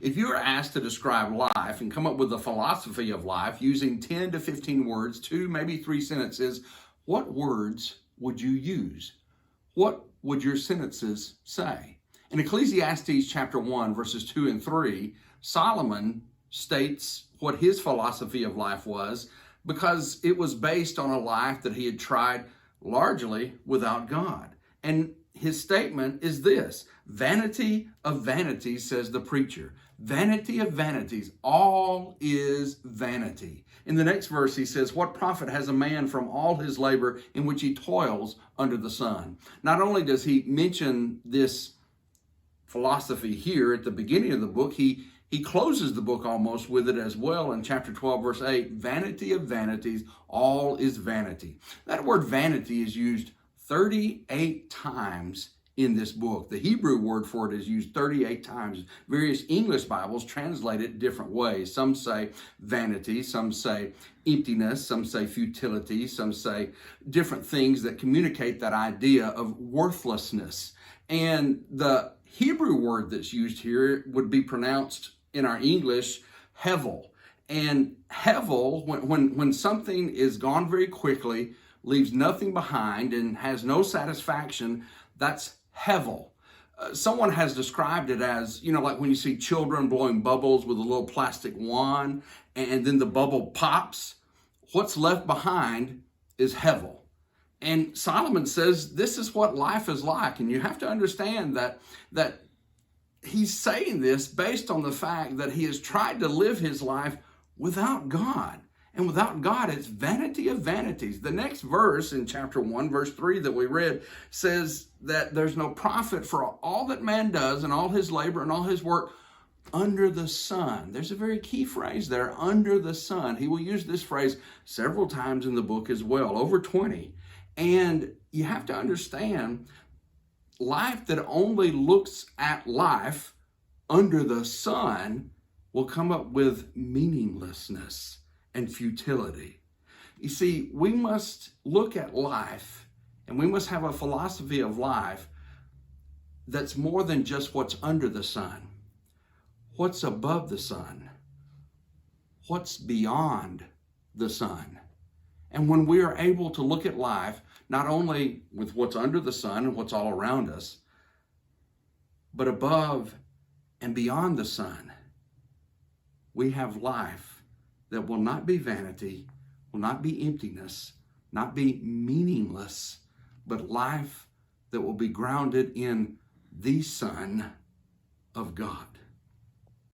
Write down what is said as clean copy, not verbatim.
If you were asked to describe life and come up with a philosophy of life using 10 to 15 words, 2, maybe 3 sentences, what words would you use? What would your sentences say? In Ecclesiastes chapter 1, verses 2 and 3, Solomon states what his philosophy of life was because it was based on a life that he had tried largely without God. And his statement is this: vanity of vanities, says the preacher. Vanity of vanities, all is vanity. In the next verse, he says, what profit has a man from all his labor in which he toils under the sun? Not only does he mention this philosophy here at the beginning of the book, he closes the book almost with it as well in chapter 12, verse 8, vanity of vanities, all is vanity. That word vanity is used 38 times in this book. The Hebrew word for it is used 38 times. Various English Bibles translate it different ways. Some say vanity, some say emptiness, some say futility, some say different things that communicate that idea of worthlessness. And the Hebrew word that's used here would be pronounced in our English, hevel. And hevel, when something is gone very quickly, leaves nothing behind and has no satisfaction, that's hevel. Someone has described it as, like when you see children blowing bubbles with a little plastic wand and then the bubble pops, what's left behind is hevel. And Solomon says this is what life is like. And you have to understand that he's saying this based on the fact that he has tried to live his life without God. And without God, it's vanity of vanities. The next verse in chapter 1, verse 3 that we read says that there's no profit for all that man does and all his labor and all his work under the sun. There's a very key phrase there, under the sun. He will use this phrase several times in the book as well, over 20. And you have to understand, life that only looks at life under the sun will come up with meaninglessness and futility. You see, we must look at life and we must have a philosophy of life that's more than just what's under the sun. What's above the sun? What's beyond the sun? And when we are able to look at life, not only with what's under the sun and what's all around us, but above and beyond the sun, we have life that will not be vanity, will not be emptiness, not be meaningless, but life that will be grounded in the Son of God.